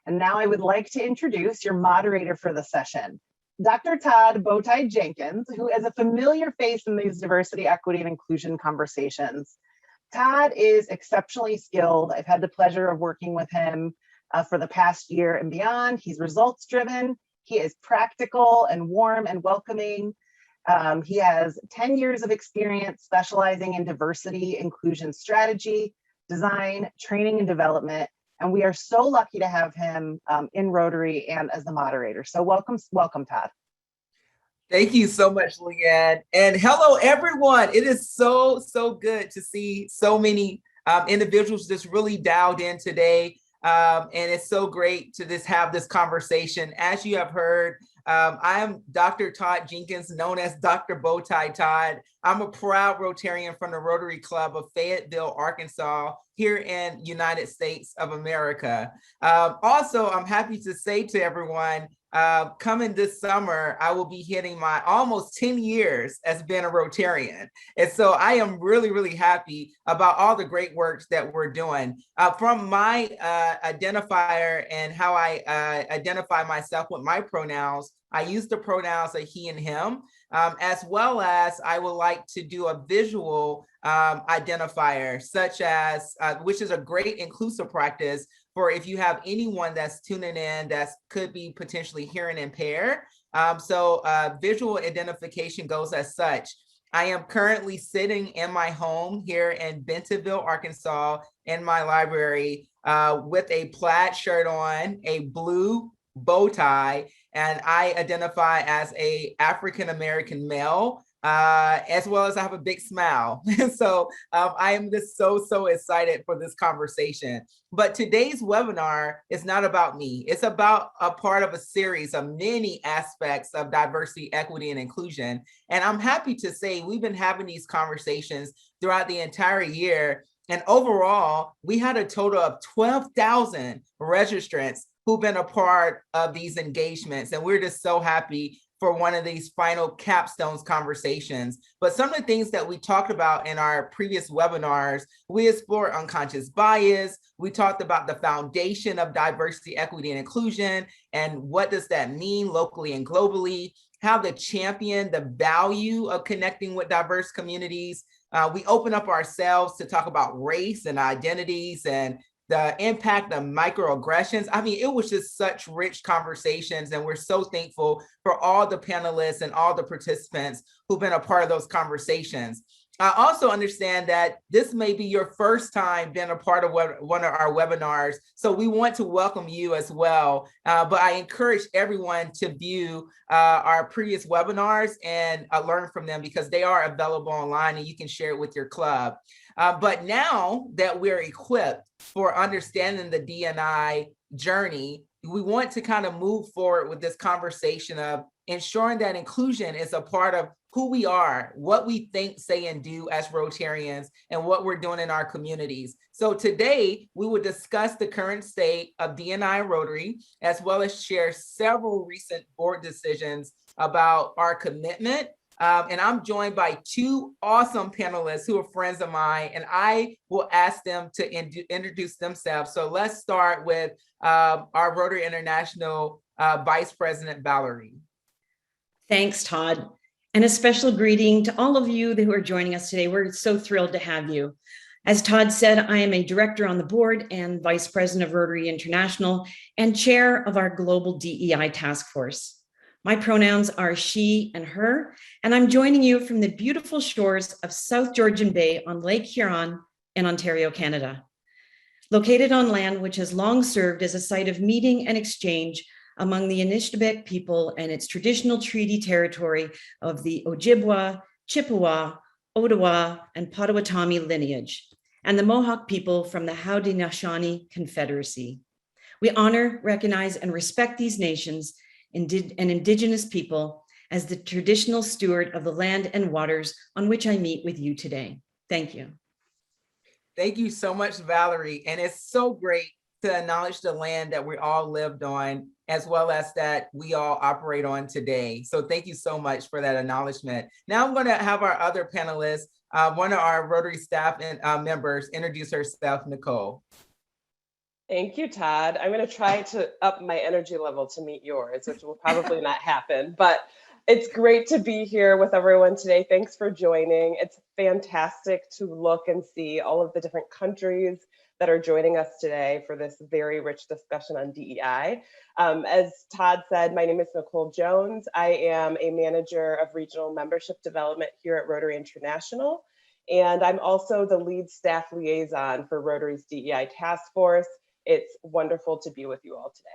And now I would like to introduce your moderator for the session, Dr. Todd Jenkins, who is a familiar face in these diversity, equity, and inclusion conversations. Todd is exceptionally skilled. I've had the pleasure of working with him for the past year and beyond. He's results driven. He is practical and warm and welcoming. He has 10 years of experience specializing in diversity, inclusion strategy, design, training, and development. And we are so lucky to have him in Rotary and as the moderator. So welcome, Todd. Thank you so much, Leanne. And hello, everyone. It is so good to see so many individuals just really dialed in today. And it's so great to just have this conversation. As you have heard, I am Dr. Todd Jenkins, known as Dr. Bowtie Todd. I'm a proud Rotarian from the Rotary Club of Fayetteville, Arkansas, here in United States of America. Also, I'm happy to say to everyone, coming this summer, I will be hitting my almost 10 years as being a Rotarian. And so I am really happy about all the great work that we're doing. From my identifier and how I identify myself with my pronouns, I use the pronouns of he and him, as well as I would like to do a visual identifier, such as, which is a great inclusive practice for if you have anyone that's tuning in that could be potentially hearing impaired. So visual identification goes as such. I am currently sitting in my home here in Bentonville, Arkansas, in my library with a plaid shirt on, a blue bow tie, and I identify as a African-American male, as well as I have a big smile. So I am just so excited for this conversation. But today's webinar is not about me. It's about a part of a series of many aspects of diversity, equity, and inclusion. And I'm happy to say we've been having these conversations throughout the entire year. And overall, we had a total of 12,000 registrants who've been a part of these engagements. And we're just so happy for one of these final capstones conversations. But some of the things that we talked about in our previous webinars, we explored unconscious bias. We talked about the foundation of diversity, equity, and inclusion, and what does that mean locally and globally, how to champion the value of connecting with diverse communities. We open up ourselves to talk about race and identities and the impact of microaggressions. I mean, it was just such rich conversations, and we're so thankful for all the panelists and all the participants who've been a part of those conversations. I also understand that this may be your first time being a part of one of our webinars, so we want to welcome you as well. But I encourage everyone to view our previous webinars and learn from them, because they are available online and you can share it with your club. But now that we're equipped for understanding the D&I journey, we want to kind of move forward with this conversation of ensuring that inclusion is a part of who we are, what we think, say, and do as Rotarians, and what we're doing in our communities. So today, we will discuss the current state of D&I Rotary, as well as share several recent board decisions about our commitment. And I'm joined by two awesome panelists who are friends of mine, and I will ask them to introduce themselves. So let's start with our Rotary International Vice President, Valerie. Thanks, Todd. And a special greeting to all of you who are joining us today. We're so thrilled to have you. As Todd said, I am a director on the board and vice president of Rotary International and chair of our global DEI Task Force. My pronouns are she and her, and I'm joining you from the beautiful shores of South Georgian Bay on Lake Huron in Ontario, Canada. Located on land which has long served as a site of meeting and exchange among the Anishinaabeg people and its traditional treaty territory of the Ojibwa, Chippewa, Ottawa, and Potawatomi lineage, and the Mohawk people from the Haudenosaunee Confederacy. We honor, recognize, and respect these nations and Indigenous people as the traditional steward of the land and waters on which I meet with you today. Thank you. Thank you so much, Valerie. And it's so great to acknowledge the land that we all lived on, as well as that we all operate on today. So thank you so much for that acknowledgement. Now I'm going to have our other panelists, one of our Rotary staff and members, introduce herself, Nicole. Thank you, Todd. I'm going to try to up my energy level to meet yours, which will probably not happen, but it's great to be here with everyone today. Thanks for joining. It's fantastic to look and see all of the different countries that are joining us today for this very rich discussion on DEI. As Todd said, my name is Nicole Jones. I am a manager of regional membership development here at Rotary International, and I'm also the lead staff liaison for Rotary's DEI Task Force. It's wonderful to be with you all today.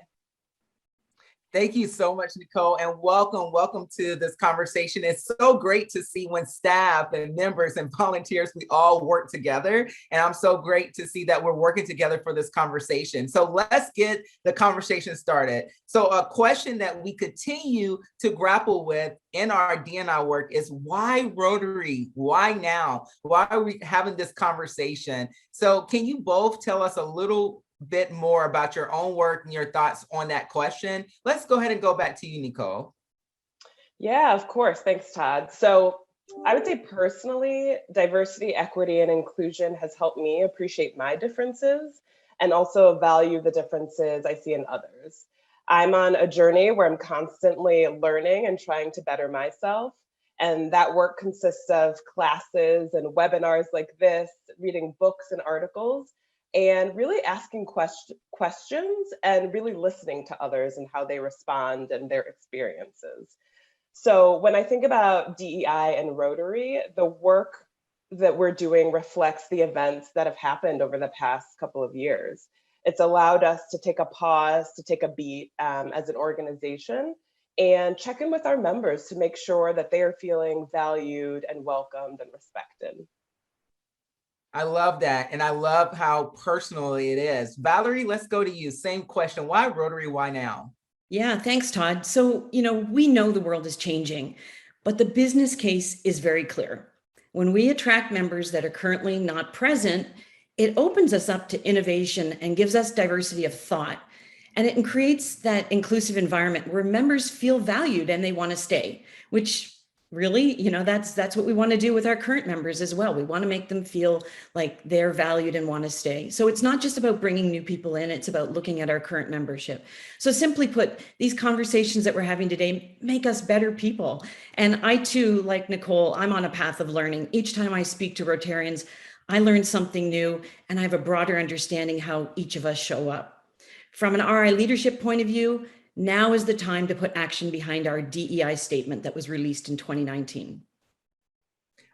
Thank you so much, Nicole, and welcome to this conversation. It's so great to see when staff and members and volunteers, we all work together. And I'm so great to see that we're working together for this conversation. So let's get the conversation started. So a question that we continue to grapple with in our D&I work is why Rotary? Why now? Why are we having this conversation? So can you both tell us a little bit more about your own work and your thoughts on that question? Let's go ahead and go back to you, Nicole. Yeah, of course. Thanks, Todd. So I would say personally, diversity, equity, and inclusion has helped me appreciate my differences and also value the differences I see in others. I'm on a journey where I'm constantly learning and trying to better myself. And that work consists of classes and webinars like this, reading books and articles, and really asking questions and really listening to others and how they respond and their experiences. So when I think about DEI and Rotary, the work that we're doing reflects the events that have happened over the past couple of years. It's allowed us to take a pause, to take a beat as an organization and check in with our members to make sure that they are feeling valued and welcomed and respected. I love that. And I love how personally it is. Valerie, let's go to you. Same question. Why Rotary? Why now? Yeah, thanks, Todd. So, we know the world is changing, but the business case is very clear. When we attract members that are currently not present, it opens us up to innovation and gives us diversity of thought. And it creates that inclusive environment where members feel valued and they want to stay, which really, that's what we want to do with our current members as well. We want to make them feel like they're valued and want to stay. So it's not just about bringing new people in, it's about looking at our current membership. So simply put, these conversations that we're having today make us better people. And I too, like Nicole, I'm on a path of learning. Each time I speak to Rotarians, I learn something new and I have a broader understanding how each of us show up. From an RI leadership point of view, now is the time to put action behind our DEI statement that was released in 2019.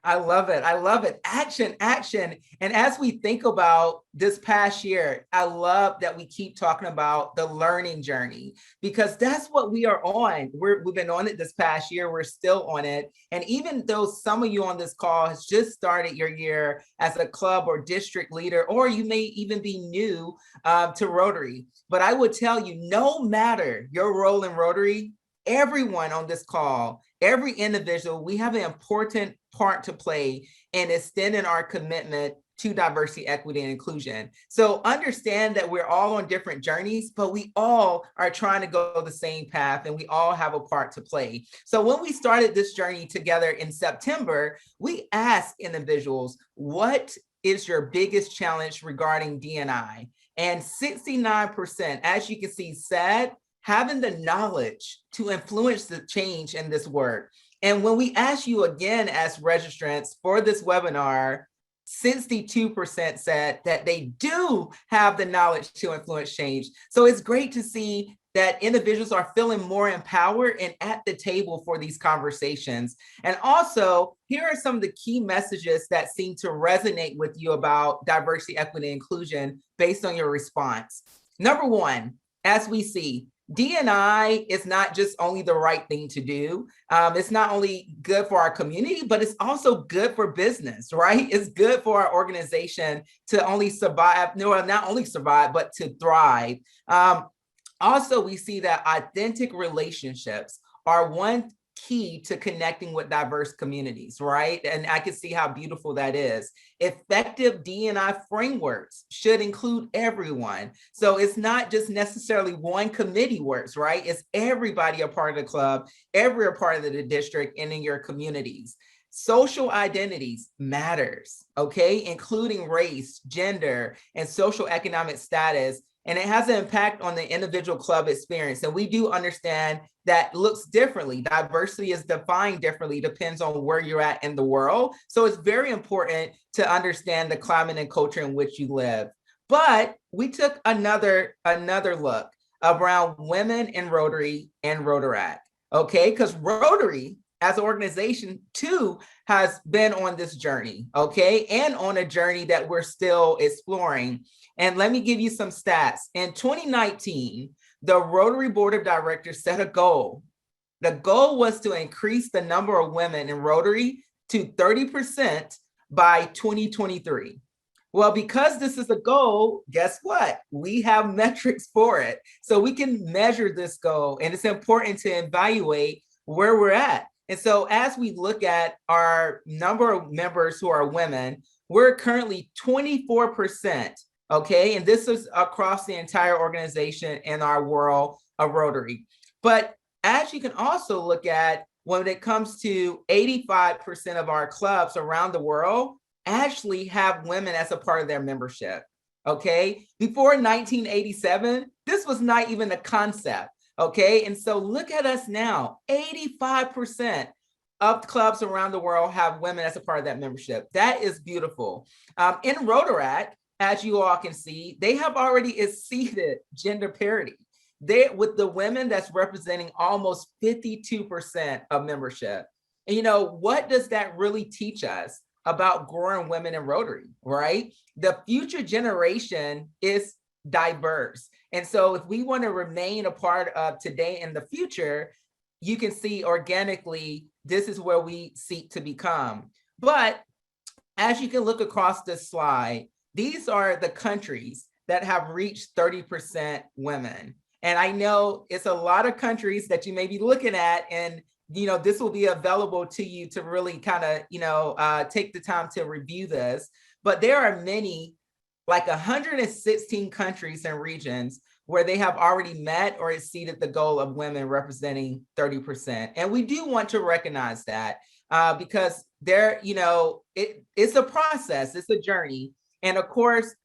I love it. I love it. Action, action. And as we think about this past year, I love that we keep talking about the learning journey because that's what we are on. We've been on it this past year. We're still on it. And even though some of you on this call has just started your year as a club or district leader, or you may even be new to Rotary, but I would tell you, no matter your role in Rotary, everyone on this call, every individual, we have an important part to play in extending our commitment to diversity, equity, and inclusion. So understand that we're all on different journeys, but we all are trying to go the same path and we all have a part to play. So when we started this journey together in September, we asked individuals, what is your biggest challenge regarding D&I? And 69%, as you can see, said having the knowledge to influence the change in this work. And when we ask you again as registrants for this webinar, 62% said that they do have the knowledge to influence change. So it's great to see that individuals are feeling more empowered and at the table for these conversations. And also, here are some of the key messages that seem to resonate with you about diversity, equity, and inclusion based on your response. Number one, as we see, D&I is not just only the right thing to do. It's not only good for our community, but it's also good for business, right? It's good for our organization to only survive, no, not only survive, but to thrive. Also, we see that authentic relationships are one key to connecting with diverse communities, right? And I can see how beautiful that is. Effective D&I frameworks should include everyone. So it's not just necessarily one committee works, right? It's everybody a part of the club, every a part of the district and in your communities. Social identities matters, okay? Including race, gender, and social economic status. and it has an impact on the individual club experience. And we do understand that looks differently. Diversity is defined differently, depends on where you're at in the world. So it's very important to understand the climate and culture in which you live. But we took another look around women in Rotary and Rotaract, okay? Because Rotary as an organization too has been on this journey, okay? And on a journey that we're still exploring. And let me give you some stats. In 2019, the Rotary Board of Directors set a goal. The goal was to increase the number of women in Rotary to 30% by 2023. Well, because this is a goal, guess what? We have metrics for it. So we can measure this goal, and it's important to evaluate where we're at. And so as we look at our number of members who are women, we're currently 24%, okay? And this is across the entire organization in our world of Rotary. But as you can also look at, when it comes to 85% of our clubs around the world actually have women as a part of their membership, okay? Before 1987, this was not even a concept. Okay, and so look at us now, 85% of clubs around the world have women as a part of that membership. That is beautiful. In Rotaract, as you all can see, they have already exceeded gender parity. With the women, that's representing almost 52% of membership. And you know, what does that really teach us about growing women in Rotary, right? The future generation is diverse. And so if we want to remain a part of today and the future, you can see organically, this is where we seek to become. But as you can look across this slide, these are the countries that have reached 30% women. And I know it's a lot of countries that you may be looking at, and you know, this will be available to you to really kind of, you know, take the time to review this. But there are many, like 116 countries and regions where they have already met or exceeded the goal of women representing 30%. And we do want to recognize that because there, you know, it's a process, it's a journey. And of course,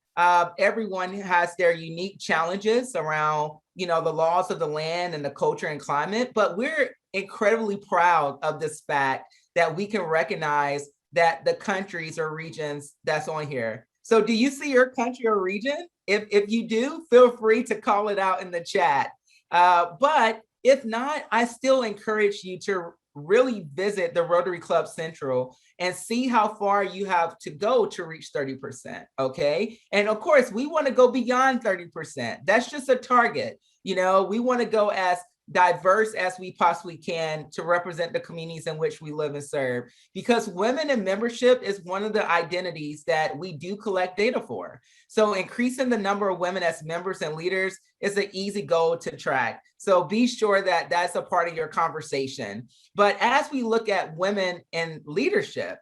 everyone has their unique challenges around, you know, the laws of the land and the culture and climate, but we're incredibly proud of this fact that we can recognize that the countries or regions that's on here. So do you see your country or region? If you do, feel free to call it out in the chat. But if not, I still encourage you to really visit the Rotary Club Central and see how far you have to go to reach 30%, okay? And of course, we want to go beyond 30%. That's just a target. You know, we want to go as diverse as we possibly can to represent the communities in which we live and serve, because women in membership is one of the identities that we do collect data for. So increasing the number of women as members and leaders is an easy goal to track. So be sure that that's a part of your conversation. But as we look at women in leadership,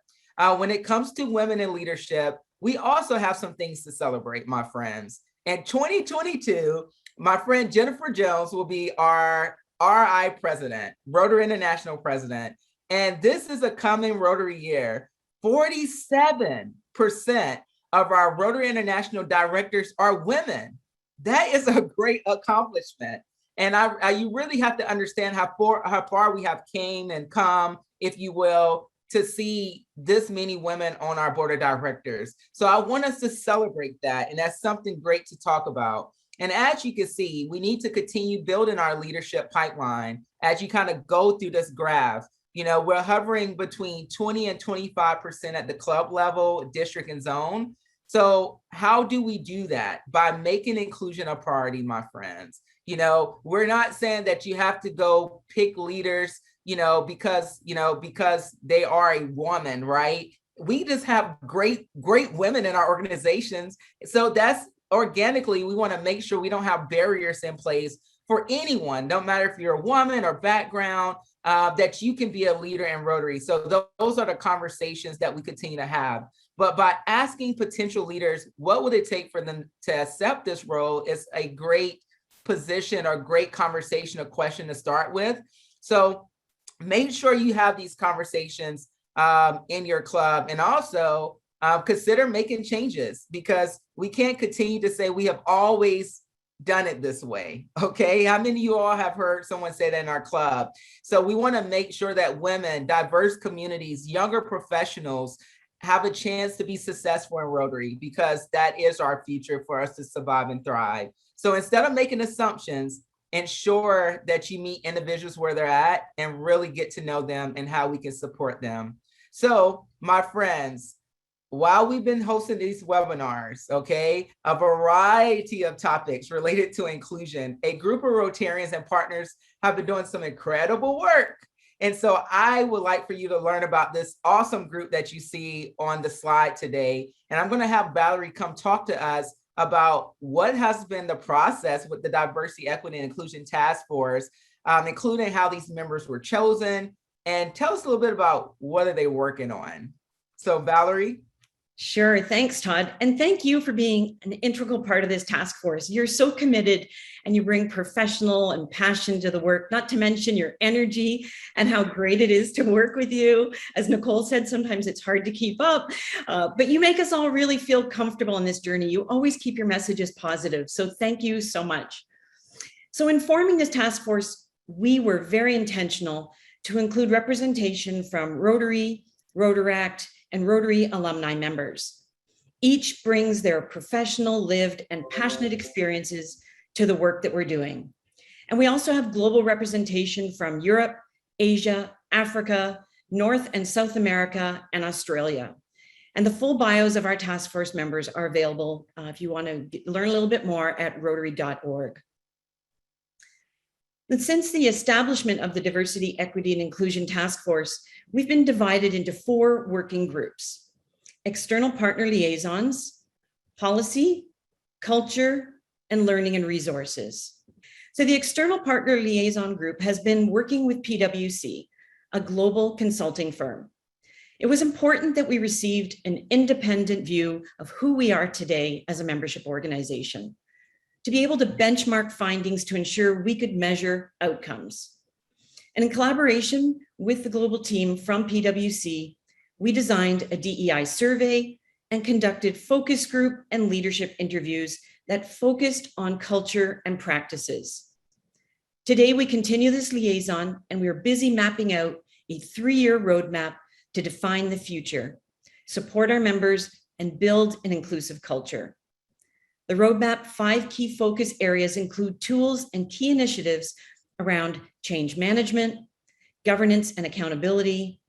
when it comes to women in leadership, we also have some things to celebrate, my friends. In 2022, my friend Jennifer Jones will be our RI president, Rotary International president. And this is a coming Rotary year. 47% of our Rotary International directors are women. That is a great accomplishment. And you really have to understand how far we have came and come, if you will, to see this many women on our board of directors. So I want us to celebrate that. And that's something great to talk about. And as you can see, we need to continue building our leadership pipeline as you kind of go through this graph. You know, we're hovering between 20 and 25% at the club level, district and zone. So how do we do that? By making inclusion a priority, my friends. You know, we're not saying that you have to go pick leaders, because they are a woman, right? We just have great women in our organizations. So that's organically, we want to make sure we don't have barriers in place for anyone, no matter if you're a woman or background, that you can be a leader in Rotary. So those are the conversations that we continue to have. But by asking potential leaders, what would it take for them to accept this role is a great position or great conversation or question to start with. So make sure you have these conversations in your club, and also consider making changes, because we can't continue to say we have always done it this way. Okay. How many of you all have heard someone say that in our club? So we want to make sure that women, diverse communities, younger professionals have a chance to be successful in Rotary, because that is our future for us to survive and thrive. So instead of making assumptions, ensure that you meet individuals where they're at and really get to know them and how we can support them. So my friends, while we've been hosting these webinars, okay, a variety of topics related to inclusion, a group of Rotarians and partners have been doing some incredible work. And so I would like for you to learn about this awesome group that you see on the slide today. And I'm going to have Valerie come talk to us about what has been the process with the Diversity, Equity, and Inclusion Task Force, including how these members were chosen, and tell us a little bit about what are they working on. So Valerie. Sure. Thanks, Todd. And thank you for being an integral part of this task force. You're so committed and you bring professional and passion to the work, not to mention your energy and how great it is to work with you. As Nicole said, sometimes it's hard to keep up, but you make us all really feel comfortable in this journey. You always keep your messages positive. So thank you so much. So in forming this task force, we were very intentional to include representation from Rotary, Rotaract, and Rotary alumni members. Each brings their professional, lived, and passionate experiences to the work that we're doing. And we also have global representation from Europe, Asia, Africa, North and South America, and Australia. And the full bios of our task force members are available if you want to learn a little bit more at rotary.org. And since the establishment of the Diversity, Equity, and Inclusion Task Force, we've been divided into 4 working groups: external partner liaisons, policy, culture, and learning and resources. So the external partner liaison group has been working with PwC, a global consulting firm. It was important that we received an independent view of who we are today as a membership organization, to be able to benchmark findings to ensure we could measure outcomes. And in collaboration with the global team from PwC, we designed a DEI survey and conducted focus group and leadership interviews that focused on culture and practices. Today, we continue this liaison, and we are busy mapping out a 3-year roadmap to define the future, support our members, and build an inclusive culture. The roadmap 5 key focus areas include tools and key initiatives around change management, governance and accountability,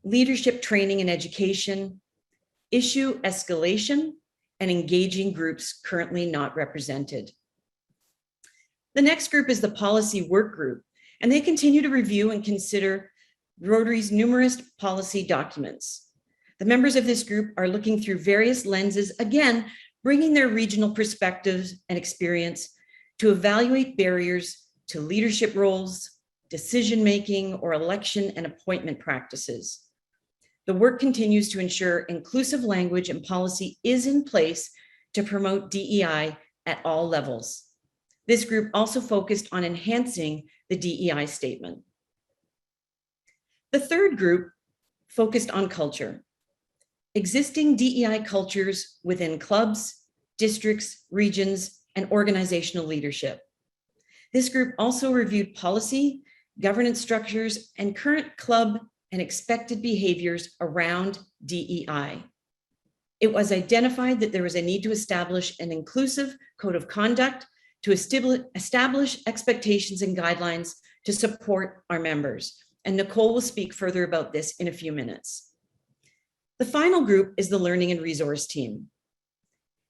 leadership training and education, issue escalation, and engaging groups currently not represented. The next group is the policy work group, and they continue to review and consider Rotary's numerous policy documents. The members of this group are looking through various lenses, again, bringing their regional perspectives and experience to evaluate barriers to leadership roles, decision-making, or election and appointment practices. The work continues to ensure inclusive language and policy is in place to promote DEI at all levels. This group also focused on enhancing the DEI statement. The third group focused on culture. Existing DEI cultures within clubs, districts, regions, and organizational leadership. This group also reviewed policy, governance structures, and current club and expected behaviors around DEI. It was identified that there was a need to establish an inclusive code of conduct to establish expectations and guidelines to support our members. And Nicole will speak further about this in a few minutes. The final group is the Learning and Resource team.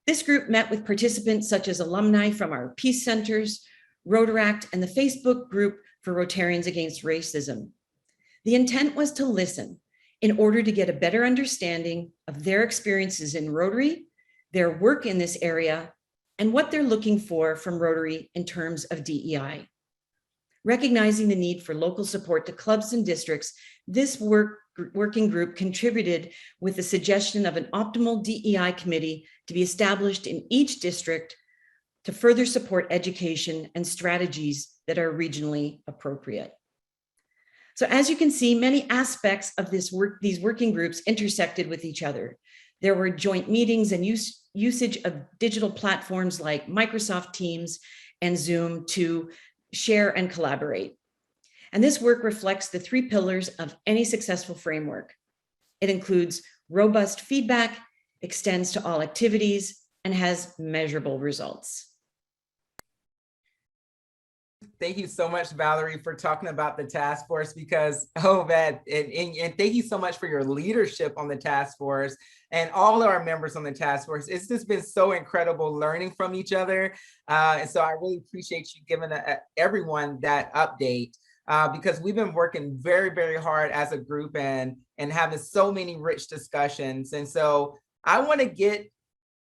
This group met with participants such as alumni from our Peace Centers, Rotaract, and the Facebook group for Rotarians Against Racism. The intent was to listen in order to get a better understanding of their experiences in Rotary, their work in this area, and what they're looking for from Rotary in terms of DEI. Recognizing the need for local support to clubs and districts, this working group contributed with the suggestion of an optimal DEI committee to be established in each district to further support education and strategies that are regionally appropriate. So as you can see, many aspects of these working groups intersected with each other. There were joint meetings and usage of digital platforms like Microsoft Teams and Zoom to share and collaborate. And this work reflects the 3 pillars of any successful framework. It includes robust feedback, extends to all activities, and has measurable results. Thank you so much, Valerie, for talking about the task force because, oh man, and thank you so much for your leadership on the task force and all of our members on the task force. It's just been so incredible learning from each other. And so I really appreciate you giving everyone that update because we've been working very, very hard as a group and having so many rich discussions. And so I want to get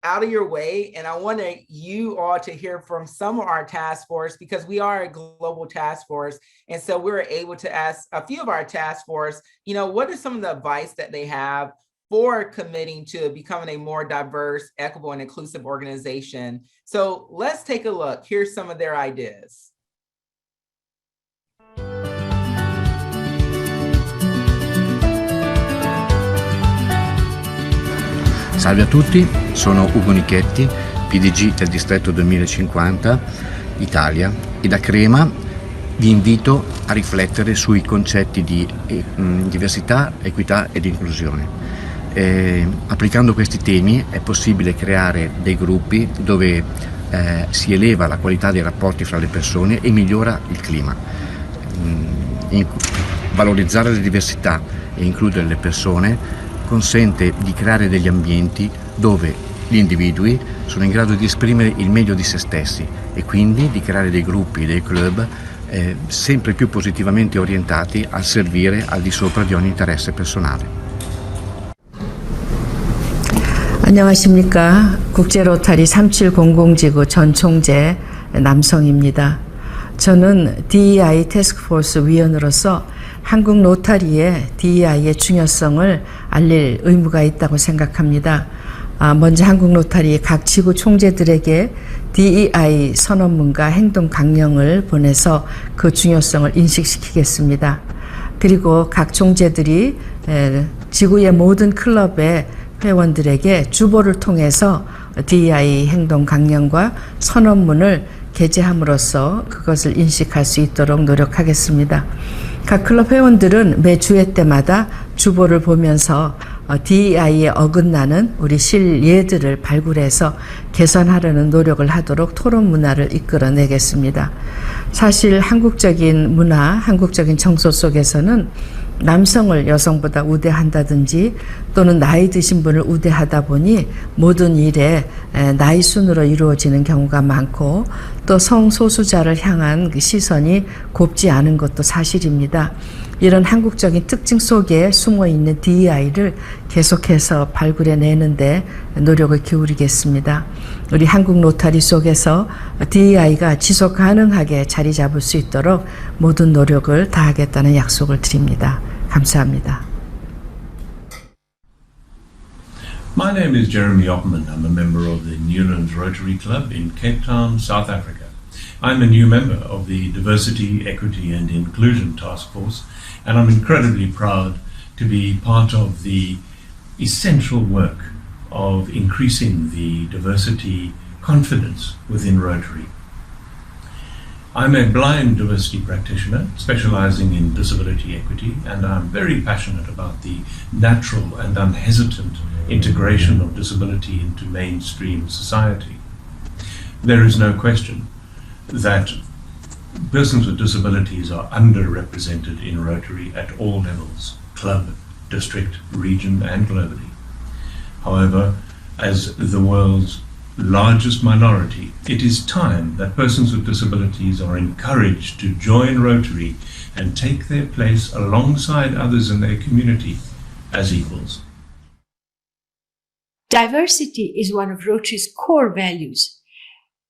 out of your way. And I want you all to hear from some of our task force because we are a global task force. And so we were able to ask a few of our task force, what are some of the advice that they have for committing to becoming a more diverse, equitable, and inclusive organization. So let's take a look. Here's some of their ideas. Salve a tutti, sono Ugo Nichetti, PDG del Distretto 2050, Italia, e da Crema vi invito a riflettere sui concetti di diversità, equità ed inclusione. Applicando questi temi è possibile creare dei gruppi dove si eleva la qualità dei rapporti fra le persone e migliora il clima. Valorizzare le diversità e includere le persone consente di creare degli ambienti dove gli individui sono in grado di esprimere il meglio di se stessi e quindi di creare dei gruppi, dei club sempre più positivamente orientati a servire al di sopra di ogni interesse personale. 안녕하십니까. 국제로타리 3700지구 전 총재 남성입니다. 저는 DEI Task Force 위원으로서 한국 로타리의 DEI의 중요성을 알릴 의무가 있다고 생각합니다. 먼저 한국 로타리 각 지구 총재들에게 DEI 선언문과 행동 강령을 보내서 그 중요성을 인식시키겠습니다. 그리고 각 총재들이 지구의 모든 클럽의 회원들에게 주보를 통해서 DEI 행동 강령과 선언문을 게재함으로써 그것을 인식할 수 있도록 노력하겠습니다. 각 클럽 회원들은 매 주회 때마다 주보를 보면서 DEI에 어긋나는 우리 실예들을 발굴해서 개선하려는 노력을 하도록 토론 문화를 이끌어내겠습니다. 사실 한국적인 문화, 한국적인 정서 속에서는 남성을 여성보다 우대한다든지 또는 나이 드신 분을 우대하다 보니 모든 일에 나이 순으로 이루어지는 경우가 많고 또 성소수자를 향한 그 시선이 곱지 않은 것도 사실입니다. 이런 한국적인 특징 속에 숨어있는 DEI를 계속해서 발굴해내는데 노력을 기울이겠습니다. 우리 한국 로타리 속에서 DEI가 지속 가능하게 자리 잡을 수 있도록 모든 노력을 다하겠다는 약속을 드립니다. 감사합니다. My name is Jeremy Opperman. I'm a member of the Newlands Rotary Club in Cape Town, South Africa. I'm a new member of the Diversity, Equity and Inclusion Task Force, and I'm incredibly proud to be part of the essential work of increasing the diversity confidence within Rotary. I'm a blind diversity practitioner specializing in disability equity, and I'm very passionate about the natural and unhesitant integration of disability into mainstream society. There is no question that persons with disabilities are underrepresented in Rotary at all levels, club, district, region, and globally. However, as the world's largest minority, it is time that persons with disabilities are encouraged to join Rotary and take their place alongside others in their community as equals. Diversity is one of Rotary's core values.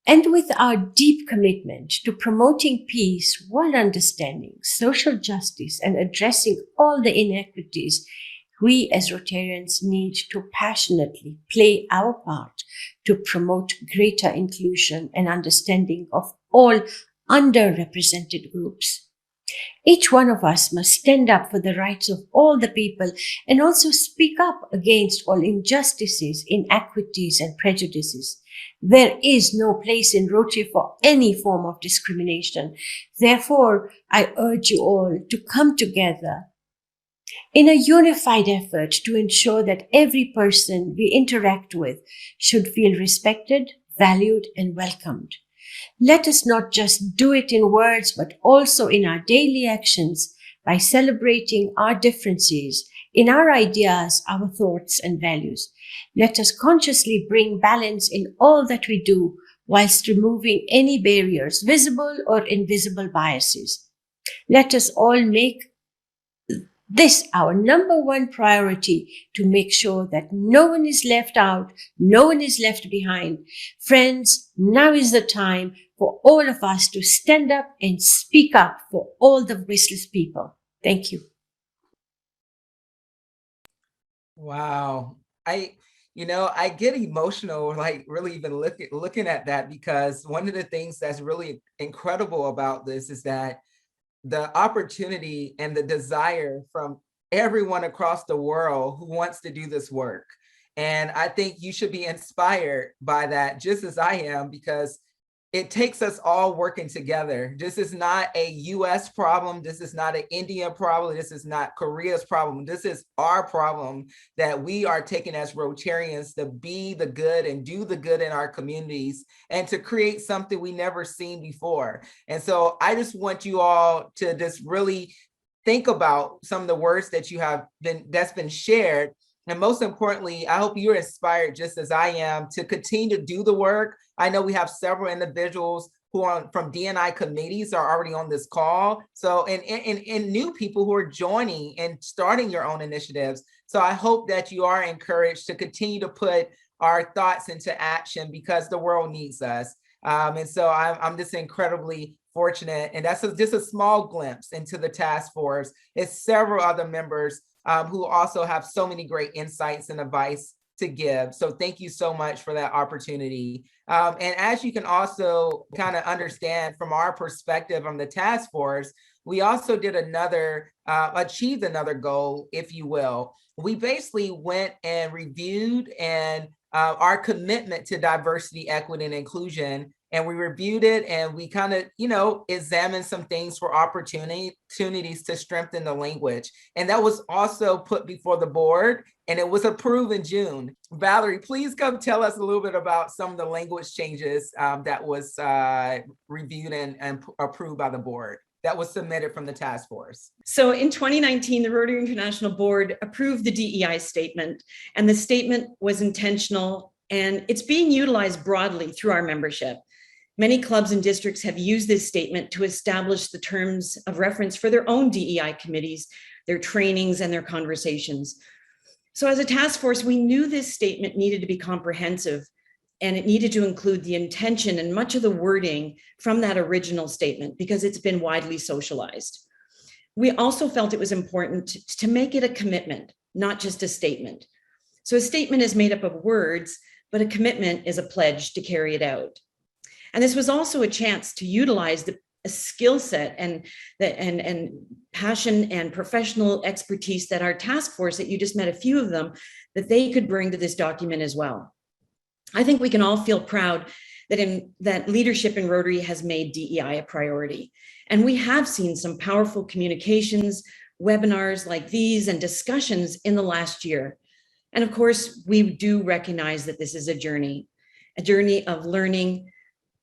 And with our deep commitment to promoting peace while understanding social justice and addressing all the inequities, we as Rotarians need to passionately play our part to promote greater inclusion and understanding of all underrepresented groups. Each one of us must stand up for the rights of all the people and also speak up against all injustices, inequities, and prejudices. There is no place in Rotary for any form of discrimination. Therefore, I urge you all to come together in a unified effort to ensure that every person we interact with should feel respected, valued, and welcomed. Let us not just do it in words, but also in our daily actions by celebrating our differences in our ideas, our thoughts, and values. Let us consciously bring balance in all that we do whilst removing any barriers, visible or invisible biases. Let us all make this our number one priority to make sure that no one is left out, no one is left behind. Friends, now is the time for all of us to stand up and speak up for all the voiceless people. Thank you. Wow. I get emotional, like really even looking at that, because one of the things that's really incredible about this is that the opportunity and the desire from everyone across the world who wants to do this work. And I think you should be inspired by that, just as I am, because it takes us all working together. This is not a US problem. This is not an India problem. This is not Korea's problem. This is our problem that we are taking as Rotarians to be the good and do the good in our communities and to create something we never seen before. And so I just want you all to just really think about some of the words that that's been shared. And most importantly, I hope you're inspired just as I am to continue to do the work. I know we have several individuals who are from D&I committees are already on this call. So, and new people who are joining and starting your own initiatives. So I hope that you are encouraged to continue to put our thoughts into action because the world needs us. And so I'm just incredibly fortunate. And that's just a small glimpse into the task force. It's several other members who also have so many great insights and advice to give. So thank you so much for that opportunity. And as you can also kind of understand from our perspective on the task force, we also did achieved another goal, if you will. We basically went and reviewed and our commitment to diversity, equity, and inclusion. And we reviewed it and we kind of, examined some things for opportunities to strengthen the language. And that was also put before the board and it was approved in June. Valerie, please come tell us a little bit about some of the language changes that was reviewed and approved by the board that was submitted from the task force. So in 2019, the Rotary International Board approved the DEI statement, and the statement was intentional and it's being utilized broadly through our membership. Many clubs and districts have used this statement to establish the terms of reference for their own DEI committees, their trainings, and their conversations. So as a task force, we knew this statement needed to be comprehensive and it needed to include the intention and much of the wording from that original statement because it's been widely socialized. We also felt it was important to make it a commitment, not just a statement. So a statement is made up of words, but a commitment is a pledge to carry it out. And this was also a chance to utilize the skill set and passion and professional expertise that our task force, that you just met a few of them, that they could bring to this document as well. I think we can all feel proud that leadership in Rotary has made DEI a priority. And we have seen some powerful communications, webinars like these, and discussions in the last year. And of course, we do recognize that this is a journey of learning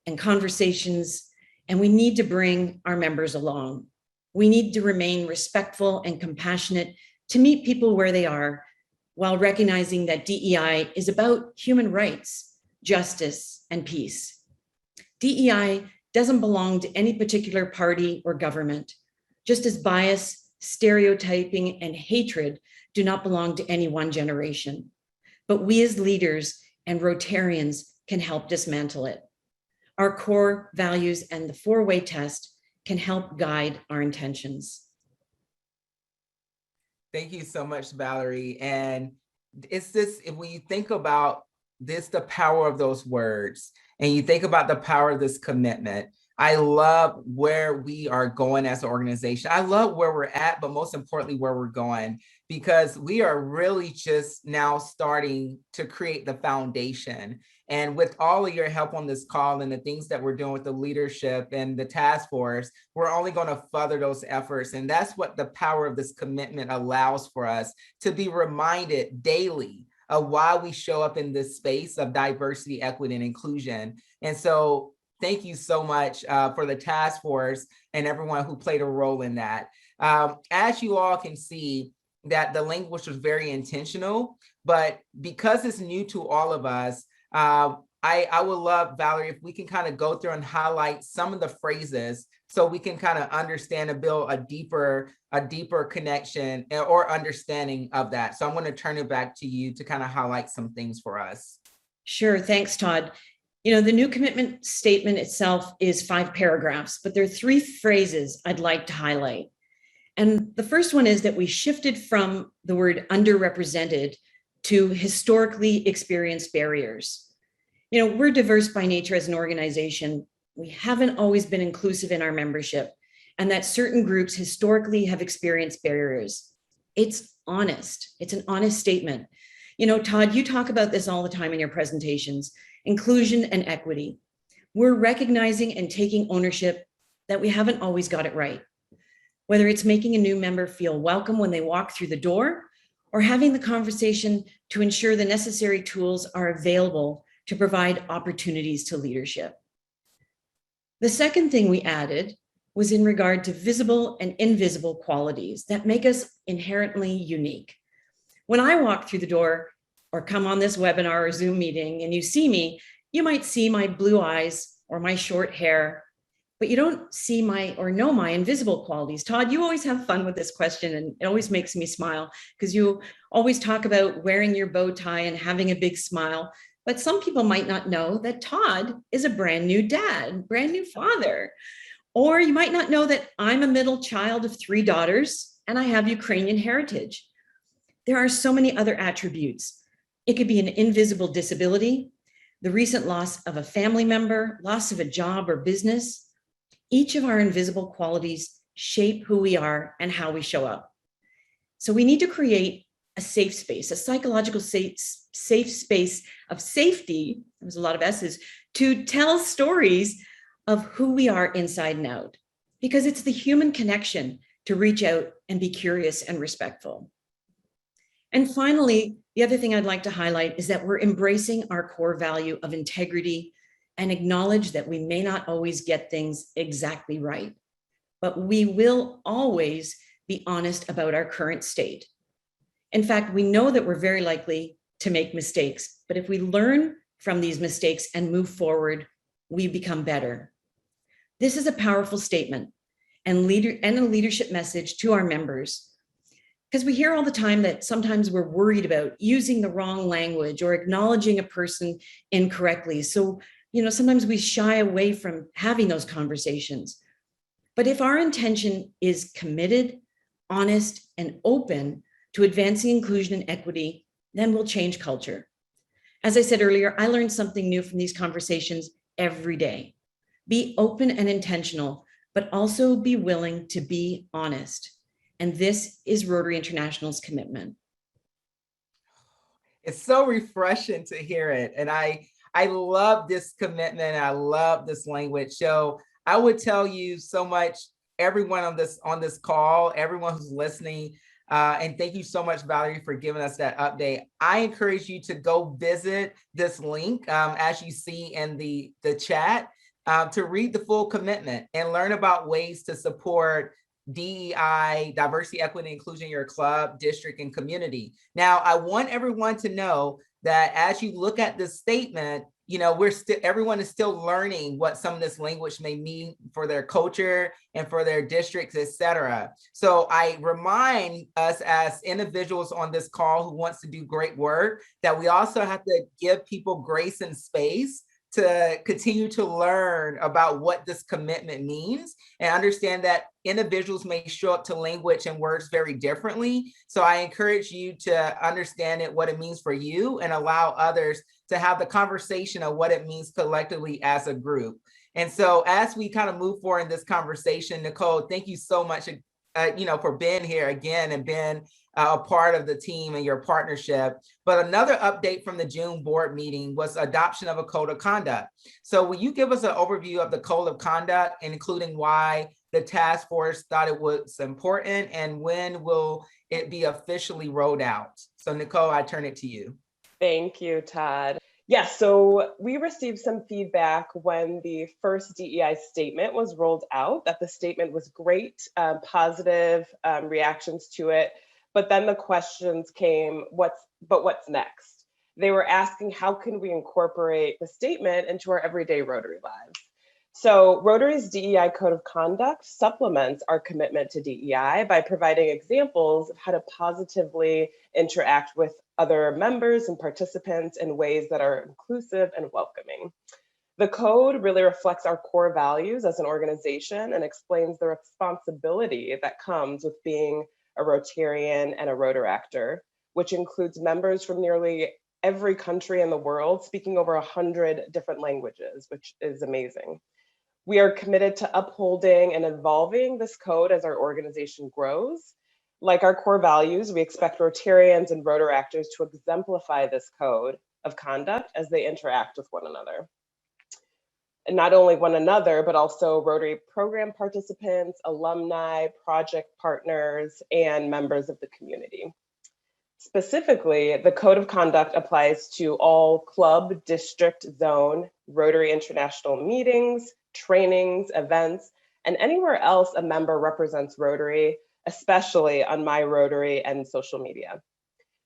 and conversations, and we need to bring our members along. We need to remain respectful and compassionate to meet people where they are, while recognizing that DEI is about human rights, justice, and peace. DEI doesn't belong to any particular party or government, just as bias, stereotyping, and hatred do not belong to any one generation. But we as leaders and Rotarians can help dismantle it. Our core values and the four-way test can help guide our intentions. Thank you so much, Valerie. And it's this, when you think about this, the power of those words, and you think about the power of this commitment, I love where we are going as an organization. I love where we're at, but most importantly, where we're going, because we are really just now starting to create the foundation. And with all of your help on this call and the things that we're doing with the leadership and the task force, we're only going to further those efforts. And that's what the power of this commitment allows for us, to be reminded daily of why we show up in this space of diversity, equity, and inclusion. And so thank you so much for the task force and everyone who played a role in that. As you all can see, that the language was very intentional, but because it's new to all of us, I would love, Valerie, if we can kind of go through and highlight some of the phrases so we can kind of understand and build a deeper connection or understanding of that. So I'm going to turn it back to you to kind of highlight some things for us. Sure. Thanks, Todd. You know, the new commitment statement itself is 5 paragraphs, but there are 3 phrases I'd like to highlight. And the first one is that we shifted from the word underrepresented to historically experienced barriers. You know, we're diverse by nature as an organization. We haven't always been inclusive in our membership, and that certain groups historically have experienced barriers. It's honest. It's an honest statement. You know, Todd, you talk about this all the time in your presentations, inclusion and equity. We're recognizing and taking ownership that we haven't always got it right. Whether it's making a new member feel welcome when they walk through the door, or having the conversation to ensure the necessary tools are available to provide opportunities to leadership. The second thing we added was in regard to visible and invisible qualities that make us inherently unique. When I walk through the door or come on this webinar or Zoom meeting and you see me, you might see my blue eyes or my short hair, but you don't see my or know my invisible qualities. Todd, you always have fun with this question, and it always makes me smile because you always talk about wearing your bow tie and having a big smile. But some people might not know that Todd is a brand new dad, brand new father. Or you might not know that I'm a middle child of 3 daughters and I have Ukrainian heritage. There are so many other attributes. It could be an invisible disability, the recent loss of a family member, loss of a job or business. Each of our invisible qualities shape who we are and how we show up. So we need to create a safe space, a psychological safe space of safety, there's a lot of S's, to tell stories of who we are inside and out, because it's the human connection to reach out and be curious and respectful. And finally, the other thing I'd like to highlight is that we're embracing our core value of integrity and acknowledge that we may not always get things exactly right, but we will always be honest about our current state. In fact, we know that we're very likely to make mistakes, but if we learn from these mistakes and move forward, we become better. This is a powerful statement and a leadership message to our members, because we hear all the time that sometimes we're worried about using the wrong language or acknowledging a person incorrectly. So, you know, sometimes we shy away from having those conversations. But if our intention is committed, honest, and open to advancing inclusion and equity, then we'll change culture. As I said earlier, I learned something new from these conversations every day. Be open and intentional, but also be willing to be honest. And this is Rotary International's commitment. It's so refreshing to hear it. And I love this commitment. I love this language. So I would tell you so much, everyone on this call, everyone who's listening, and thank you so much, Valerie, for giving us that update. I encourage you to go visit this link, as you see in the chat, to read the full commitment and learn about ways to support DEI, diversity, equity, and inclusion in your club, district, and community. Now, I want everyone to know that as you look at this statement, you know, everyone is still learning what some of this language may mean for their culture and for their districts, et cetera. So I remind us as individuals on this call who wants to do great work that we also have to give people grace and space to continue to learn about what this commitment means and understand that individuals may show up to language and words very differently. So I encourage you to understand what it means for you and allow others to have the conversation of what it means collectively as a group. And so as we kind of move forward in this conversation, Nicole, thank you so much for being here again and being a part of the team and your partnership. But another update from the June board meeting was adoption of a code of conduct. So will you give us an overview of the code of conduct, including why the task force thought it was important, and when will it be officially rolled out? So Nicole, I turn it to you. Thank you, Todd. Yes, so we received some feedback when the first DEI statement was rolled out, that the statement was great, positive reactions to it. But then the questions came, what's next? They were asking, how can we incorporate the statement into our everyday Rotary lives? So Rotary's DEI Code of Conduct supplements our commitment to DEI by providing examples of how to positively interact with other members and participants in ways that are inclusive and welcoming. The code really reflects our core values as an organization and explains the responsibility that comes with being a Rotarian and a Rotaractor, which includes members from nearly every country in the world speaking over 100 different languages, which is amazing. We are committed to upholding and evolving this code as our organization grows. Like our core values, we expect Rotarians and Rotaractors to exemplify this code of conduct as they interact with one another. And not only one another, but also Rotary program participants, alumni, project partners, and members of the community. Specifically, the Code of Conduct applies to all club, district, zone, Rotary International meetings, trainings, events, and anywhere else a member represents Rotary, especially on My Rotary and social media.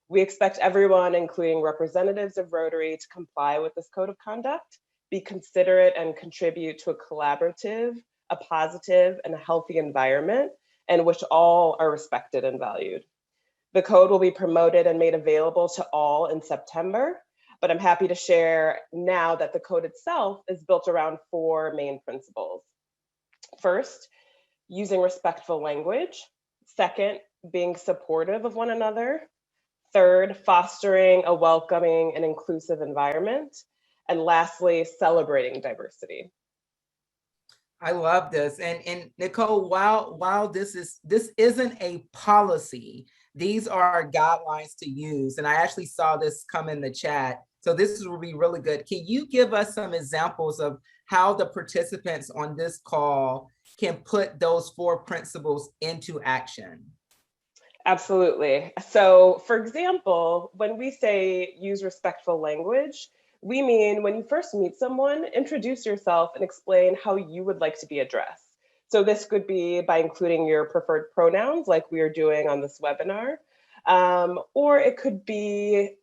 We expect everyone, including representatives of Rotary, to comply with this Code of Conduct, be considerate, and contribute to a collaborative, a positive, and a healthy environment in which all are respected and valued. The code will be promoted and made available to all in September, but I'm happy to share now that the code itself is built around 4 main principles. First, using respectful language. Second, being supportive of one another. Third, fostering a welcoming and inclusive environment. And lastly, celebrating diversity. I love this. And Nicole, while this isn't a policy, these are guidelines to use. And I actually saw this come in the chat. So this will be really good. Can you give us some examples of how the participants on this call can put those 4 principles into action? Absolutely. So for example, when we say use respectful language, we mean when you first meet someone, introduce yourself and explain how you would like to be addressed. So this could be by including your preferred pronouns like we are doing on this webinar, or it could be,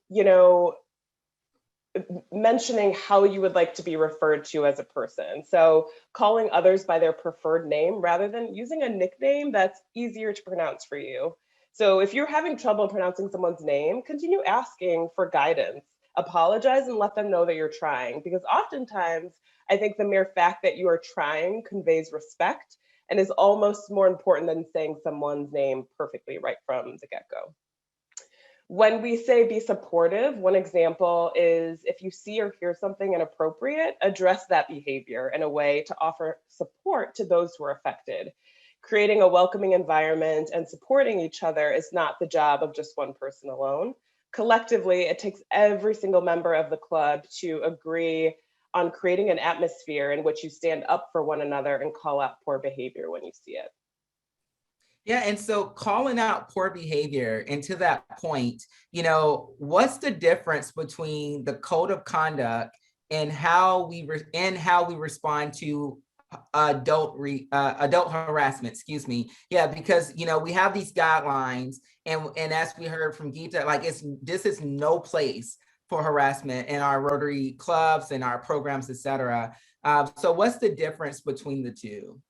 mentioning how you would like to be referred to as a person. So calling others by their preferred name rather than using a nickname that's easier to pronounce for you. So if you're having trouble pronouncing someone's name, continue asking for guidance. Apologize and let them know that you're trying, because oftentimes I think the mere fact that you are trying conveys respect and is almost more important than saying someone's name perfectly right from the get-go. When we say be supportive, one example is if you see or hear something inappropriate, address that behavior in a way to offer support to those who are affected. Creating a welcoming environment and supporting each other is not the job of just one person alone. Collectively, it takes every single member of the club to agree on creating an atmosphere in which you stand up for one another and call out poor behavior when you see it. Yeah, and so calling out poor behavior, and to that point, what's the difference between the code of conduct and how we respond to adult harassment? Excuse me. Yeah, because we have these guidelines, and as we heard from Geeta, this is no place for harassment in our Rotary clubs and our programs, etc. So what's the difference between the two?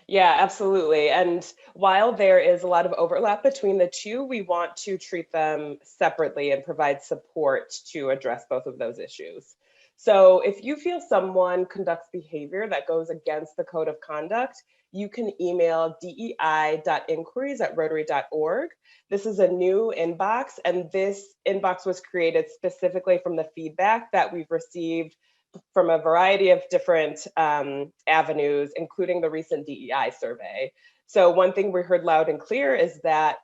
Yeah, absolutely. And while there is a lot of overlap between the two, we want to treat them separately and provide support to address both of those issues. So if you feel someone conducts behavior that goes against the code of conduct, you can email dei.inquiries@rotary.org. This is a new inbox, and this inbox was created specifically from the feedback that we've received from a variety of different avenues, including the recent DEI survey. So one thing we heard loud and clear is that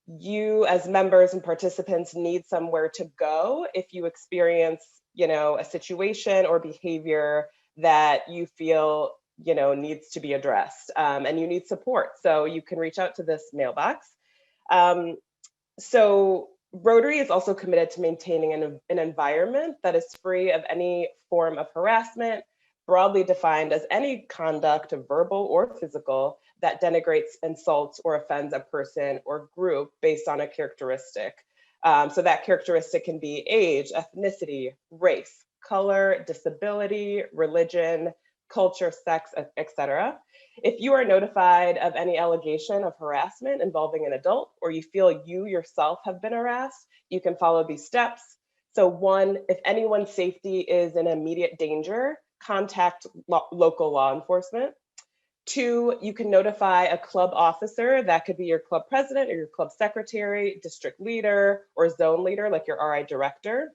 you as members and participants need somewhere to go if you experience, a situation or behavior that you feel, needs to be addressed, and you need support. So you can reach out to this mailbox. So Rotary is also committed to maintaining an environment that is free of any form of harassment, broadly defined as any conduct, verbal or physical, that denigrates, insults, or offends a person or group based on a characteristic. So that characteristic can be age, ethnicity, race, color, disability, religion, culture, sex, etc. If you are notified of any allegation of harassment involving an adult, or you feel you yourself have been harassed, you can follow these steps. So 1, if anyone's safety is in immediate danger, contact local law enforcement. 2, you can notify a club officer. That could be your club president or your club secretary, district leader, or zone leader, like your RI director.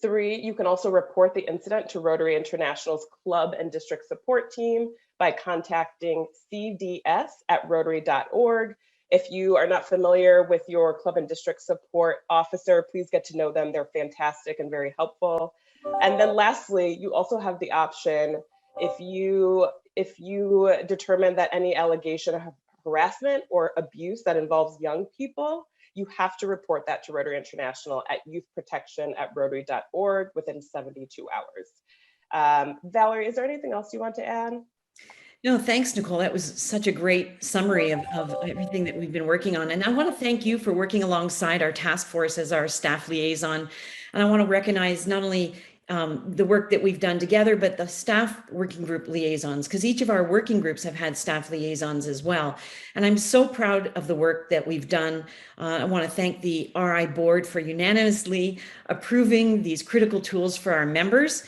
3, you can also report the incident to Rotary International's club and district support team by contacting cds@rotary.org. If you are not familiar with your club and district support officer, please get to know them. They're fantastic and very helpful. And then lastly, you also have the option, if you determine that any allegation of harassment or abuse that involves young people, you have to report that to Rotary International at youthprotection@rotary.org within 72 hours. Valerie, is there anything else you want to add? No, thanks, Nicole. That was such a great summary of everything that we've been working on. And I want to thank you for working alongside our task force as our staff liaison. And I want to recognize not only the work that we've done together, but the staff working group liaisons, because each of our working groups have had staff liaisons as well. And I'm so proud of the work that we've done. I want to thank the RI board for unanimously approving these critical tools for our members.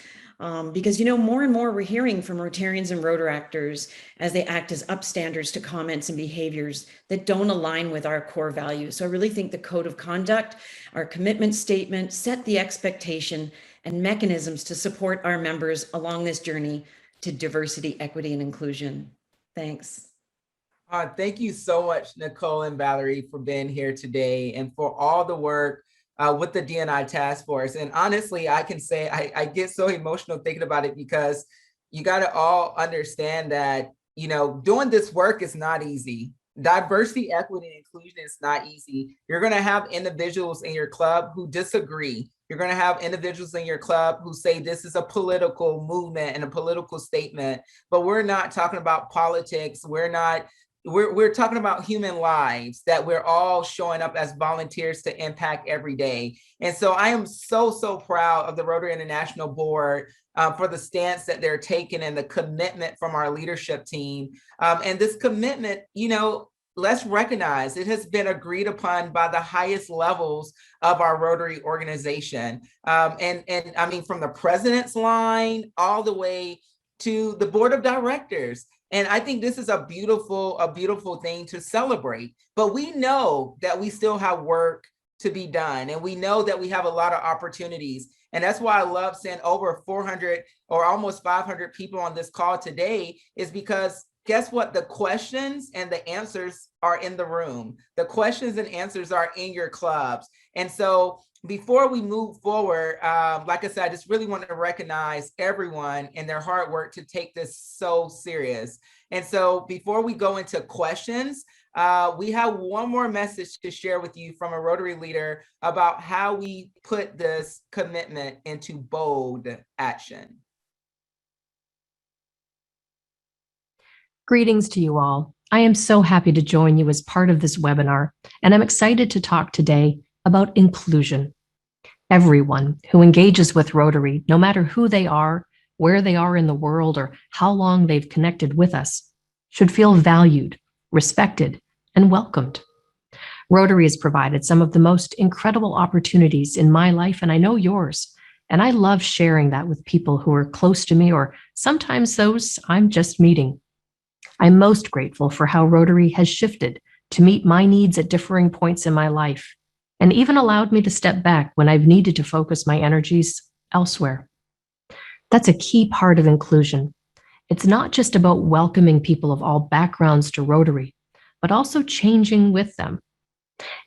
Because, more and more we're hearing from Rotarians and Rotaractors as they act as upstanders to comments and behaviors that don't align with our core values. So I really think the code of conduct, our commitment statement, set the expectation and mechanisms to support our members along this journey to diversity, equity, and inclusion. Thanks. Thank you so much, Nicole and Valerie, for being here today and for all the work with the DEI Task Force. And honestly, I can say I get so emotional thinking about it, because you got to all understand that, doing this work is not easy. Diversity, equity, and inclusion is not easy. You're going to have individuals in your club who disagree. You're going to have individuals in your club who say this is a political movement and a political statement, but we're not talking about politics. We're talking about human lives that we're all showing up as volunteers to impact every day. And so I am so, so proud of the Rotary International Board for the stance that they're taking and the commitment from our leadership team. And this commitment, let's recognize it has been agreed upon by the highest levels of our Rotary organization. And I mean, from the president's line all the way to the board of directors. And I think this is a beautiful thing to celebrate. But we know that we still have work to be done. And we know that we have a lot of opportunities. And that's why I love seeing over 400 or almost 500 people on this call today, is because guess what? The questions and the answers are in the room. The questions and answers are in your clubs. And so before we move forward, like I said, I just really want to recognize everyone and their hard work to take this so serious. And so before we go into questions, we have one more message to share with you from a Rotary leader about how we put this commitment into bold action. Greetings to you all. I am so happy to join you as part of this webinar, and I'm excited to talk today about inclusion. Everyone who engages with Rotary, no matter who they are, where they are in the world, or how long they've connected with us, should feel valued, respected, and welcomed. Rotary has provided some of the most incredible opportunities in my life, and I know yours, and I love sharing that with people who are close to me, or sometimes those I'm just meeting. I'm most grateful for how Rotary has shifted to meet my needs at differing points in my life, and even allowed me to step back when I've needed to focus my energies elsewhere. That's a key part of inclusion. It's not just about welcoming people of all backgrounds to Rotary, but also changing with them.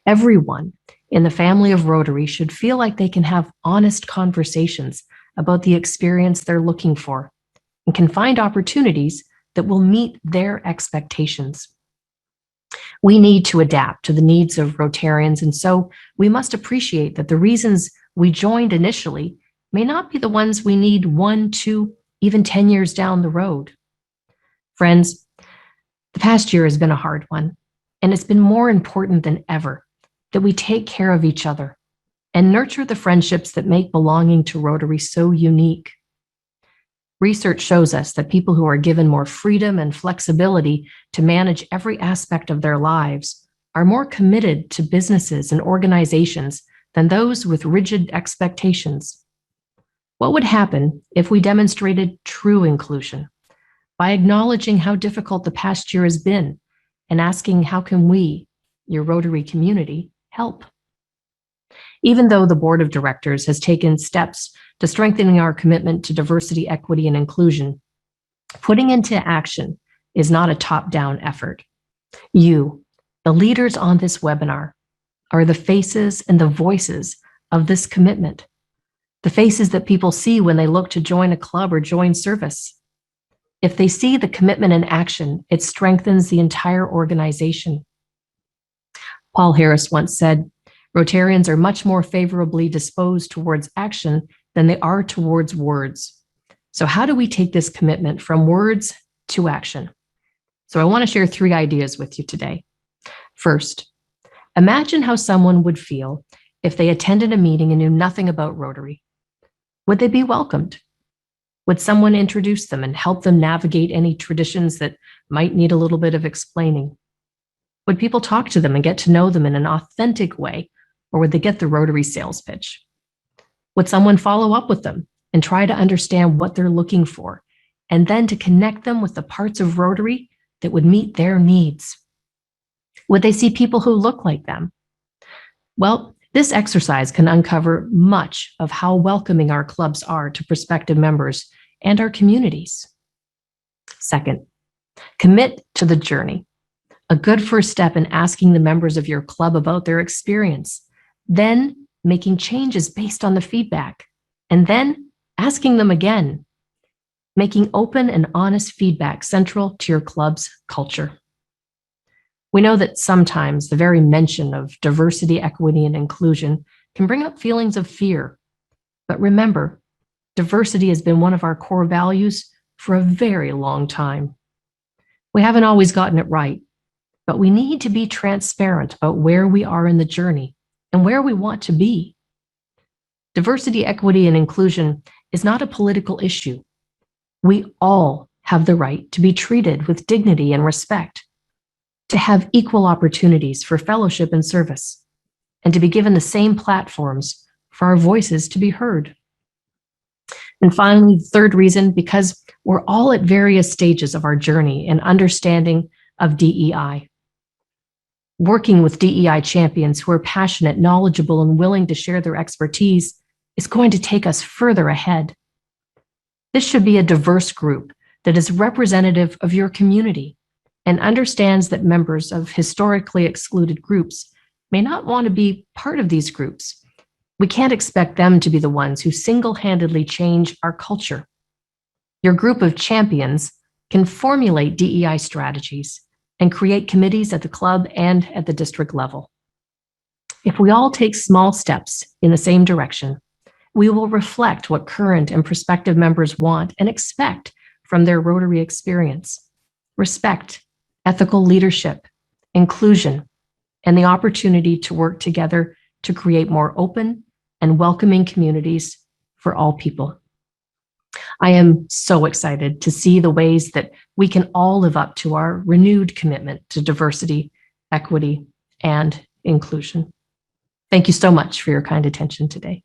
Everyone in the family of Rotary should feel like they can have honest conversations about the experience they're looking for and can find opportunities that will meet their expectations. We need to adapt to the needs of Rotarians, and so we must appreciate that the reasons we joined initially may not be the ones we need 1, 2, even 10 years down the road. Friends, the past year has been a hard one, and it's been more important than ever that we take care of each other and nurture the friendships that make belonging to Rotary so unique. Research shows us that people who are given more freedom and flexibility to manage every aspect of their lives are more committed to businesses and organizations than those with rigid expectations. What would happen if we demonstrated true inclusion by acknowledging how difficult the past year has been and asking, how can we, your Rotary community, help? Even though the board of directors has taken steps to strengthening our commitment to diversity, equity, and inclusion, putting into action is not a top-down effort. You, the leaders on this webinar, are the faces and the voices of this commitment, the faces that people see when they look to join a club or join service. If they see the commitment in action, it strengthens the entire organization. Paul Harris once said, Rotarians are much more favorably disposed towards action than they are towards words. So how do we take this commitment from words to action? So I want to share 3 ideas with you today. First, imagine how someone would feel if they attended a meeting and knew nothing about Rotary. Would they be welcomed? Would someone introduce them and help them navigate any traditions that might need a little bit of explaining? Would people talk to them and get to know them in an authentic way, or would they get the Rotary sales pitch? Would someone follow up with them and try to understand what they're looking for, and then to connect them with the parts of Rotary that would meet their needs? Would they see people who look like them? Well, this exercise can uncover much of how welcoming our clubs are to prospective members and our communities. Second, commit to the journey. A good first step in asking the members of your club about their experience, then making changes based on the feedback, and then asking them again, making open and honest feedback central to your club's culture. We know that sometimes the very mention of diversity, equity, and inclusion can bring up feelings of fear. But remember, diversity has been one of our core values for a very long time. We haven't always gotten it right, but we need to be transparent about where we are in the journey and where we want to be. Diversity, equity, and inclusion is not a political issue. We all have the right to be treated with dignity and respect, to have equal opportunities for fellowship and service, and to be given the same platforms for our voices to be heard. And finally, the third reason, because we're all at various stages of our journey in understanding of DEI. Working with DEI champions who are passionate, knowledgeable, and willing to share their expertise is going to take us further ahead. This should be a diverse group that is representative of your community and understands that members of historically excluded groups may not want to be part of these groups. We can't expect them to be the ones who single-handedly change our culture. Your group of champions can formulate DEI strategies and create committees at the club and at the district level. If we all take small steps in the same direction, we will reflect what current and prospective members want and expect from their Rotary experience: respect, ethical leadership, inclusion, and the opportunity to work together to create more open and welcoming communities for all people. I am so excited to see the ways that we can all live up to our renewed commitment to diversity, equity, and inclusion. Thank you so much for your kind attention today.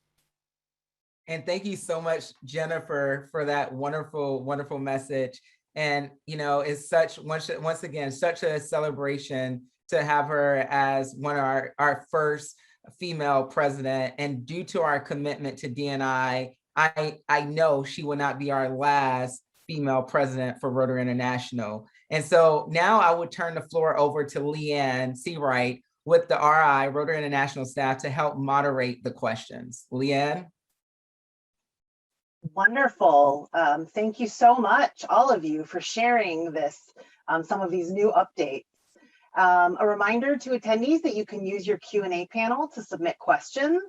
And thank you so much, Jennifer, for that wonderful, wonderful message. And, you know, it's such, once again, such a celebration to have her as one of our first female president. And due to our commitment to D&I, I know she will not be our last female president for Rotary International. And so now I would turn the floor over to Leanne Seawright with the RI, Rotary International staff, to help moderate the questions. Leanne? Wonderful. Thank you so much, all of you, for sharing this, some of these new updates. A reminder to attendees that you can use your Q&A panel to submit questions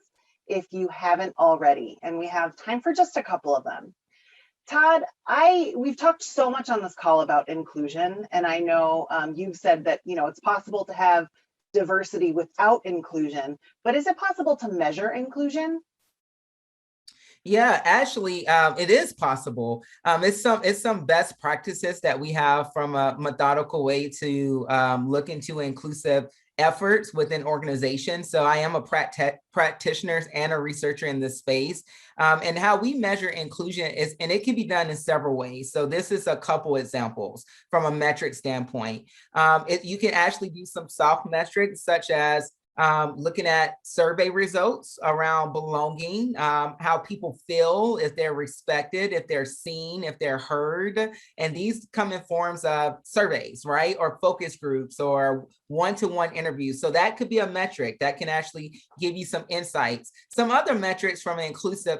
if you haven't already, and we have time for just a couple of them. Todd, we've talked so much on this call about inclusion, and I know you've said that it's possible to have diversity without inclusion, but is it possible to measure inclusion? Yeah, actually, it is possible. It's some best practices that we have from a methodical way to look into inclusive efforts within organizations. So I am a practitioner and a researcher in this space. And how we measure inclusion is, and it can be done in several ways. So this is a couple examples from a metric standpoint. You can actually do some soft metrics such as looking at survey results around belonging, how people feel, if they're respected, if they're seen, if they're heard. And these come in forms of surveys, right? Or focus groups or one-to-one interviews. So that could be a metric that can actually give you some insights. Some other metrics from an inclusive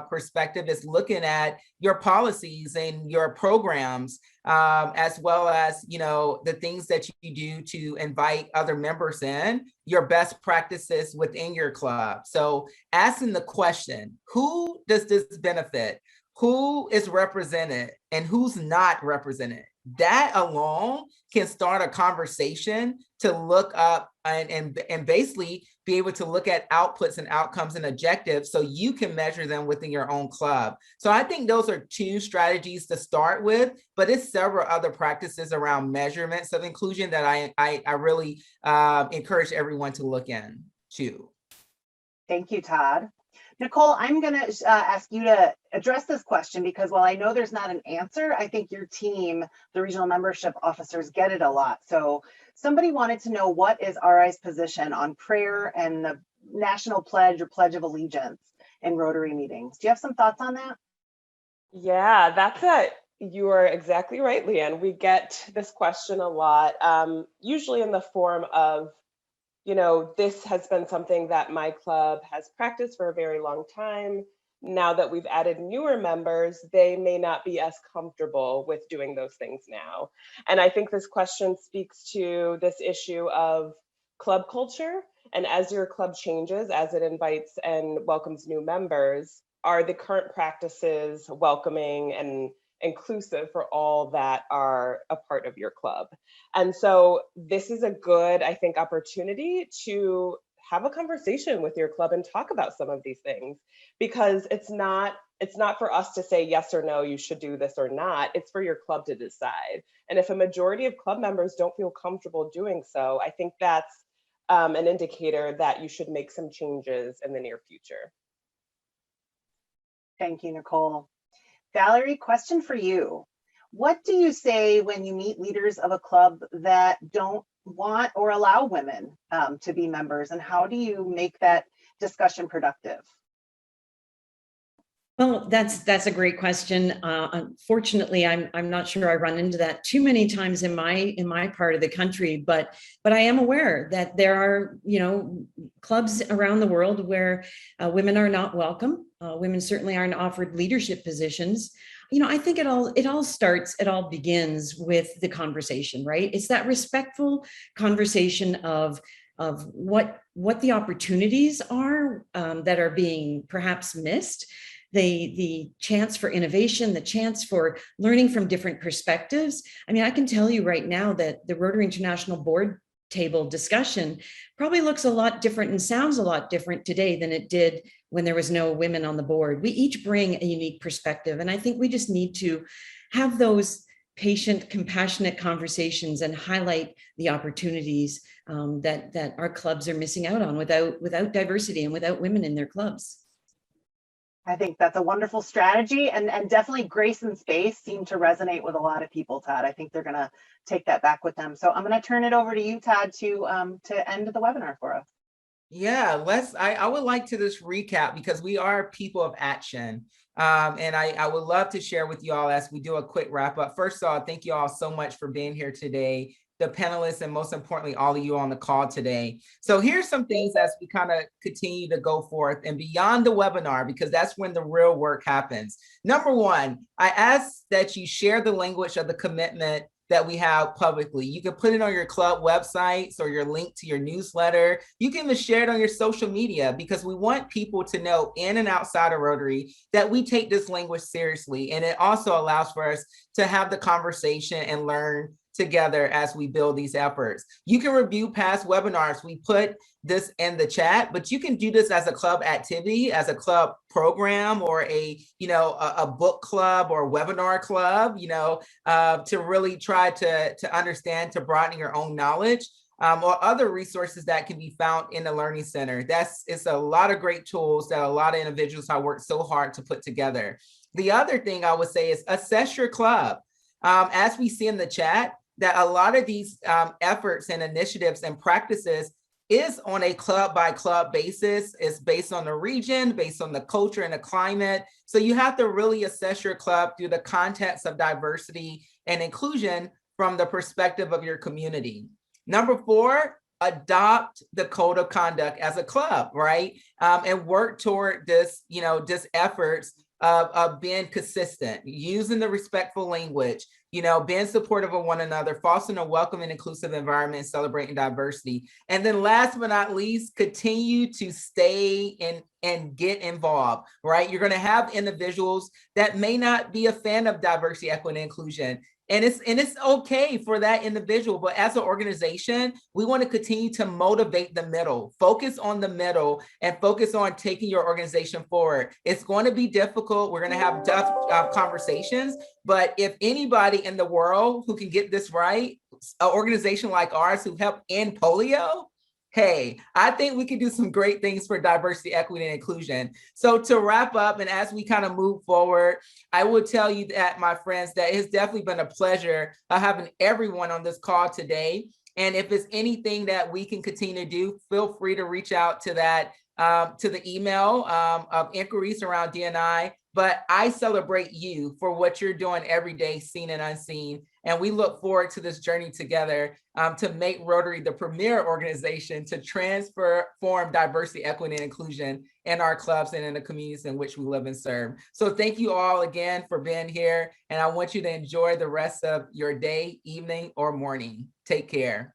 perspective is looking at your policies and your programs, as well as, the things that you do to invite other members in, your best practices within your club. So asking the question, who does this benefit? Who is represented and who's not represented? That alone can start a conversation to look up and basically be able to look at outputs and outcomes and objectives so you can measure them within your own club. So I think those are two strategies to start with, but it's several other practices around measurements of inclusion that I really encourage everyone to look into. Thank you, Todd. Nicole, I'm going to ask you to address this question because while I know there's not an answer, I think your team, the regional membership officers, get it a lot. So somebody wanted to know, what is RI's position on prayer and the national pledge or pledge of allegiance in Rotary meetings? Do you have some thoughts on that? Yeah, you are exactly right, Leanne. We get this question a lot, usually in the form of, this has been something that my club has practiced for a very long time. Now that we've added newer members, they may not be as comfortable with doing those things now. And I think this question speaks to this issue of club culture. And as your club changes, as it invites and welcomes new members, are the current practices welcoming and inclusive for all that are a part of your club? And so this is a good, I think, opportunity to have a conversation with your club and talk about some of these things, because it's not for us to say yes or no, you should do this or not. It's for your club to decide. And if a majority of club members don't feel comfortable doing so, I think that's an indicator that you should make some changes in the near future. Thank you, Nicole. Valerie, question for you. What do you say when you meet leaders of a club that don't want or allow women to be members, and how do you make that discussion productive? Well, that's a great question. Unfortunately, I'm not sure I run into that too many times in my part of the country, but I am aware that there are clubs around the world where women are not welcome. Women certainly aren't offered leadership positions. I think it all begins with the conversation, right? It's that respectful conversation of what the opportunities are that are being perhaps missed. The chance for innovation, the chance for learning from different perspectives. I mean, I can tell you right now that the Rotary International board table discussion probably looks a lot different and sounds a lot different today than it did when there was no women on the board. We each bring a unique perspective, and I think we just need to have those patient, compassionate conversations and highlight the opportunities that our clubs are missing out on without diversity and without women in their clubs. I think that's a wonderful strategy, and definitely grace and space seem to resonate with a lot of people, Todd. I think they're going to take that back with them. So I'm going to turn it over to you, Todd, to end the webinar for us. Yeah, I would like to just recap, because we are people of action. And I would love to share with you all as we do a quick wrap up. First of all, thank you all so much for being here today, the panelists, and most importantly, all of you on the call today. So here's some things as we kind of continue to go forth and beyond the webinar, because that's when the real work happens. Number one, I ask that you share the language of the commitment that we have publicly. You can put it on your club websites or your link to your newsletter. You can even share it on your social media, because we want people to know in and outside of Rotary that we take this language seriously. And it also allows for us to have the conversation and learn together as we build these efforts. You can review past webinars. We put this in the chat, but you can do this as a club activity, as a club program, or a book club or webinar club, to really try to understand, to broaden your own knowledge, or other resources that can be found in the Learning Center. It's a lot of great tools that a lot of individuals have worked so hard to put together. The other thing I would say is assess your club. As we see in the chat, that a lot of these efforts and initiatives and practices is on a club by club basis. It's based on the region, based on the culture and the climate. So you have to really assess your club through the context of diversity and inclusion from the perspective of your community. Number 4, adopt the code of conduct as a club, right? And work toward this, efforts of being consistent, using the respectful language, being supportive of one another, fostering a welcome and inclusive environment, celebrating diversity. And then last but not least, continue to stay and get involved, right? You're going to have individuals that may not be a fan of diversity, equity, and inclusion. And it's okay for that individual, but as an organization, we want to continue to motivate the middle, focus on the middle, and focus on taking your organization forward. It's going to be difficult. We're going to have tough conversations, but if anybody in the world who can get this right, an organization like ours who helped end polio, hey, I think we can do some great things for diversity, equity, and inclusion. So to wrap up, and as we kind of move forward, I will tell you that, my friends, that it's definitely been a pleasure having everyone on this call today. And if it's anything that we can continue to do, feel free to reach out to that, to the email of inquiries around D&I. But I celebrate you for what you're doing every day, seen and unseen. And we look forward to this journey together to make Rotary the premier organization to transform diversity, equity, and inclusion in our clubs and in the communities in which we live and serve. So thank you all again for being here. And I want you to enjoy the rest of your day, evening, or morning. Take care.